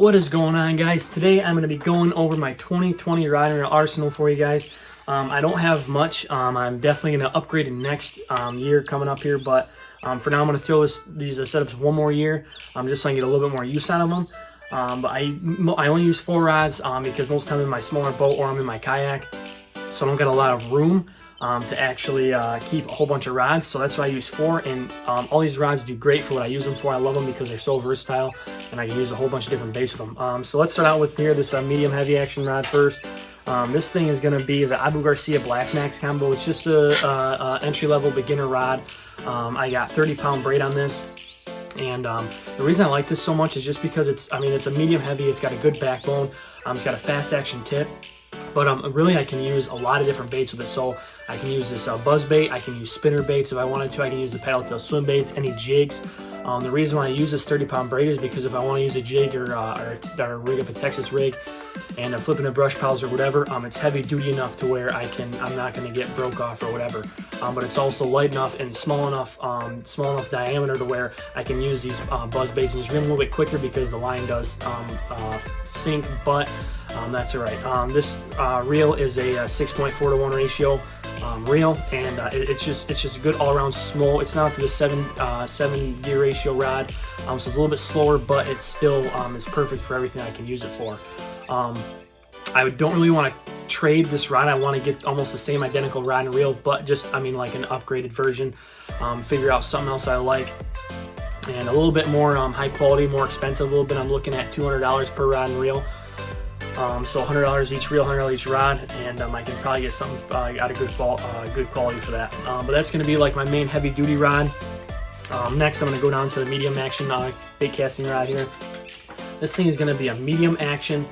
What is going on, guys? Today I'm going to be going over my 2020 rod and reel arsenal for you guys. I don't have much. I'm definitely going to upgrade it next year coming up here, but for now I'm going to throw these setups one more year just so I can get a little bit more use out of them. But I only use 4 rods because most of the time I'm in my smaller boat or I'm in my kayak, so I don't get a lot of room to actually keep a whole bunch of rods. So that's why I use 4, and all these rods do great for what I use them for. I love them because they're so versatile and I can use a whole bunch of different baits with them. So let's start out with here this medium heavy action rod first. This thing is going to be the Abu Garcia Black Max combo. It's just a entry-level beginner rod. I got 30-pound braid on this, and the reason I like this so much is just because it's a medium heavy. It's got a good backbone. It's got a fast action tip, but really I can use a lot of different baits with it. So I can use this buzz bait. I can use spinner baits if I wanted to. I can use the paddle tail swim baits, any jigs. The reason why I use this 30-pound braid is because if I want to use a jig or rig up a Texas rig and flipping a brush piles or whatever, it's heavy duty enough to where I'm not going to get broke off or whatever. But it's also light enough and small enough diameter to where I can use these buzz baits and just reel a little bit quicker because the line does sink, but that's all right. This reel is a 6.4 to 1 ratio reel, and it's just a good all-around small. It's not to the 7 gear ratio rod, so it's a little bit slower, but it's still is perfect for everything I can use it for. I don't really want to trade this rod. I want to get almost the same identical rod and reel, but just like an upgraded version. Figure out something else I like and a little bit more high quality, more expensive a little bit. I'm looking at $200 per rod and reel. So $100 each reel, $100 each rod, and I can probably get something out of good quality for that. But that's going to be like my main heavy duty rod. Next I'm going to go down to the medium action bait casting rod here. This thing is going to be a medium action.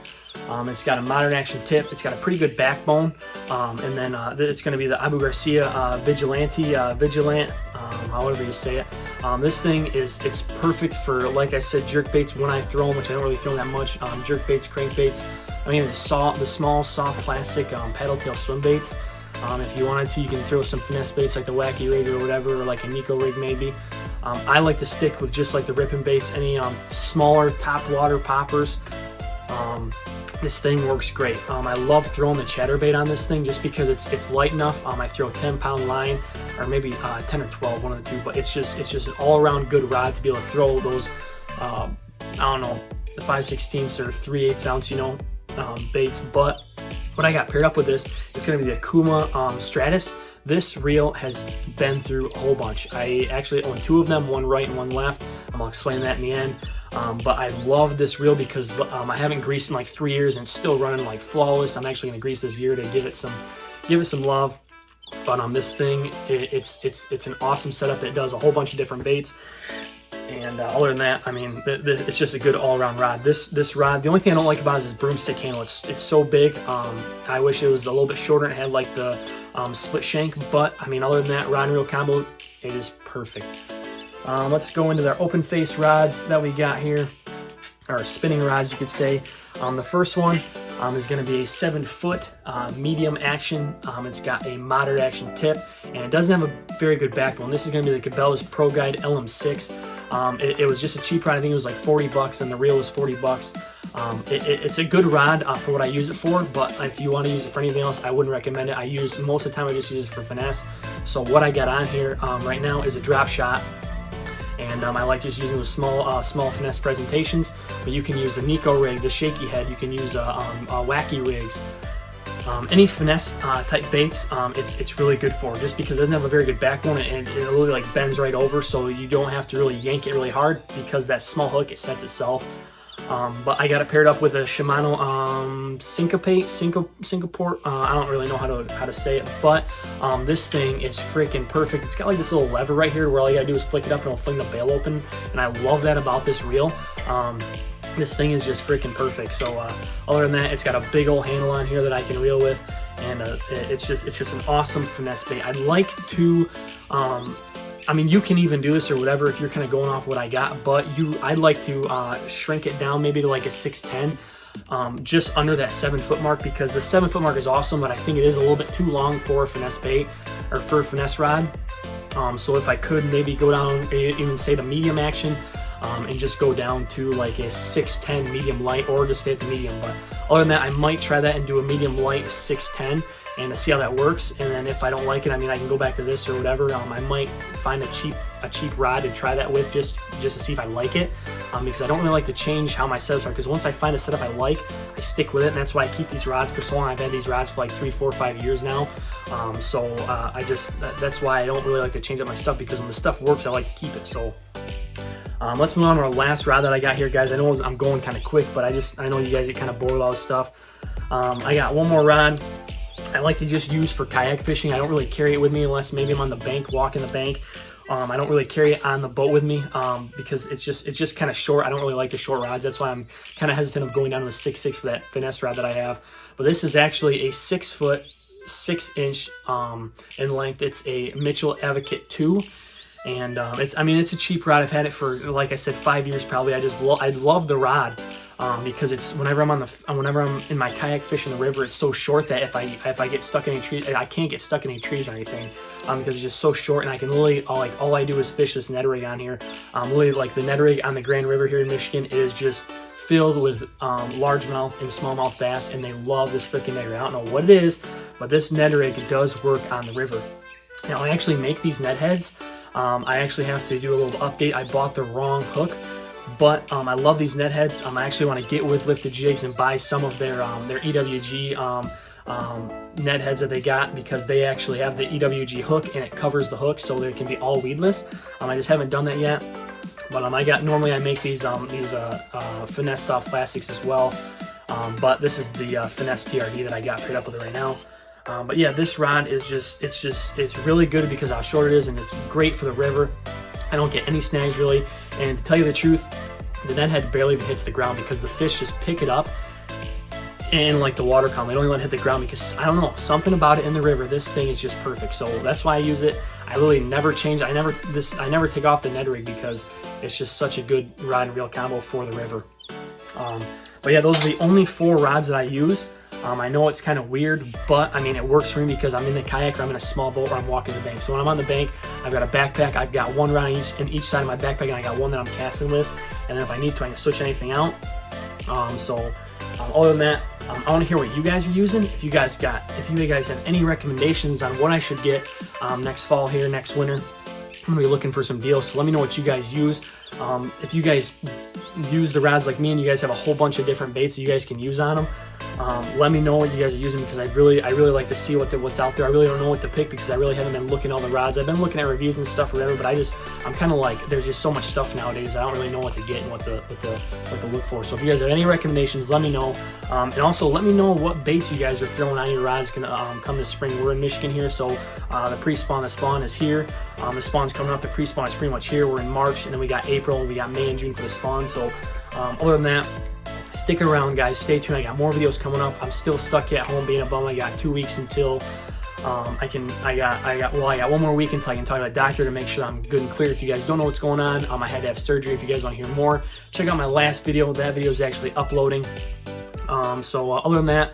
It's got a modern action tip. It's got a pretty good backbone, and then it's going to be the Abu Garcia Vigilant, however you say it. This thing it's perfect for, like I said, jerk baits when I throw them, which I don't really throw that much. Jerk baits, crank baits. The small soft plastic paddle tail swim baits. If you wanted to, you can throw some finesse baits like the Wacky Rig or whatever, or like a Nico Rig maybe. I like to stick with just like the ripping baits, any smaller top water poppers. This thing works great. I love throwing the chatterbait on this thing just because it's light enough. I throw a 10-pound line, or maybe 10 or 12, one of the two. But it's just an all-around good rod to be able to throw those. I don't know, the 5/16 or 3/8 ounce, baits. But what I got paired up with this, it's going to be the Kuma Stratus. This reel has been through a whole bunch. I actually own 2 of them, one right and one left. I'm gonna explain that in the end. But I love this reel because I haven't greased in like 3 years and it's still running like flawless. I'm actually gonna grease this year to give it some love. But this thing, it's an awesome setup. It does a whole bunch of different baits. And other than that, it's just a good all-around rod. This rod, the only thing I don't like about it is this broomstick handle. It's so big. I wish it was a little bit shorter and had like the split shank. But other than that, rod and reel combo, it is perfect. Let's go into their open face rods that we got here, or spinning rods, you could say. The first one is going to be a 7-foot medium action. It's got a moderate action tip, and it doesn't have a very good backbone. This is going to be the Cabela's Pro Guide LM6. It was just a cheap rod. I think it was like $40, and the reel was $40. It's a good rod for what I use it for, but if you want to use it for anything else, I wouldn't recommend it. Most of the time I just use it for finesse. So what I got on here right now is a drop shot. And I like just using those small finesse presentations. But you can use a Nico Rig, the Shaky Head. You can use Wacky Rigs. Any finesse type baits, it's really good for, just because it doesn't have a very good backbone and it really like bends right over, so you don't have to really yank it really hard because that small hook, it sets itself. But I got it paired up with a Shimano Syncoport. I don't really know how to say it, but this thing is freaking perfect. It's got like this little lever right here where all you gotta do is flick it up and it'll fling the bail open, and I love that about this reel. This thing is just freaking perfect. So other than that, it's got a big old handle on here that I can reel with, and it's just an awesome finesse bait. I'd like to you can even do this or whatever if you're kind of going off what I got, but I'd like to shrink it down maybe to like a 6'10", just under that 7-foot mark, because the 7-foot mark is awesome, but I think it is a little bit too long for a finesse bait or for a finesse rod. So if I could maybe go down, even say the medium action, and just go down to like a 610 medium light, or just stay at the medium. But other than that, I might try that and do a medium light 610 and to see how that works. And then if I don't like it, I mean, I can go back to this or whatever. I might find a cheap rod to try that with, just to see if I like it, because I don't really like to change how my setups are, because once I find a setup I like, I stick with it, and that's why I keep these rods for so long. I've had these rods for like 3, 4, 5 years now. That's why I don't really like to change up my stuff, because when the stuff works, I like to keep it. So let's move on to our last rod that I got here, guys. I know I'm going kind of quick, but I know you guys get kind of bored with all this stuff. I got one more rod I like to just use for kayak fishing. I don't really carry it with me unless maybe I'm on the bank, walking the bank. I don't really carry it on the boat with me because it's just kind of short. I don't really like the short rods. That's why I'm kind of hesitant of going down to a 6.6 for that finesse rod that I have. But this is actually a 6 foot 6 inch in length. It's a Mitchell Advocate 2. And it's a cheap rod. I've had it for, like I said, 5 years probably. I love the rod because it's whenever I'm in my kayak fishing the river, it's so short that if I get stuck in any trees, I can't get stuck in any trees or anything because it's just so short, and I can literally all I do is fish this Ned rig on here. Literally, like the Ned rig on the Grand River here in Michigan is just filled with largemouth and smallmouth bass, and they love this freaking Ned rig. I don't know what it is, but this Ned rig does work on the river. Now I actually make these Ned heads. I actually have to do a little update. I bought the wrong hook, but I love these Ned heads. I actually want to get with Lifted Jigs and buy some of their EWG Ned heads that they got, because they actually have the EWG hook and it covers the hook so they can be all weedless. I just haven't done that yet, but normally I make these finesse soft plastics as well, but this is the finesse TRD that I got paired up with it right now. But yeah, this rod is it's really good because how short it is, and it's great for the river. I don't get any snags really, and to tell you the truth, the Ned head barely even hits the ground because the fish just pick it up and like the water column. They don't even let it hit the ground because, I don't know, something about it in the river. This thing is just perfect. So that's why I use it. I really never change. I never take off the Ned rig because it's just such a good rod and reel combo for the river. But yeah, those are the only 4 rods that I use. I know it's kind of weird, but I mean, it works for me because I'm in the kayak or I'm in a small boat or I'm walking the bank. So when I'm on the bank, I've got a backpack. I've got one rod in each side of my backpack, and I got one that I'm casting with. And then if I need to, I can switch anything out. Other than that, I want to hear what you guys are using. If you guys have any recommendations on what I should get next fall here, next winter, I'm gonna be looking for some deals. So let me know what you guys use. If you guys use the rods like me and you guys have a whole bunch of different baits that you guys can use on them, let me know what you guys are using, because I really like to see what's out there. I really don't know what to pick because I really haven't been looking at all the rods. I've been looking at reviews and stuff or whatever, but I'm kind of like, there's just so much stuff nowadays. I don't really know what to get and what to look for. So if you guys have any recommendations, let me know. And also let me know what baits you guys are throwing on your rods come this spring. We're in Michigan here, so the spawn is here. The spawn's coming up. The pre-spawn is pretty much here. We're in March, and then we got April, and we got May and June for the spawn. So other than that, stick around, guys. Stay tuned. I got more videos coming up. I'm still stuck at home being a bum. I got 2 weeks until I got 1 more week until I can talk to the doctor to make sure I'm good and clear. If you guys don't know what's going on, I had to have surgery. If you guys want to hear more, check out my last video. That video is actually uploading. Other than that,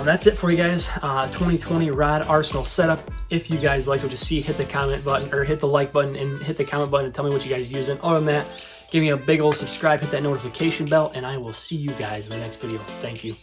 that's it for you guys. 2020 rod arsenal setup. If you guys liked what you see, hit the comment button or hit the like button and hit the comment button and tell me what you guys are using. Other than that, give me a big old subscribe, hit that notification bell, and I will see you guys in the next video. Thank you.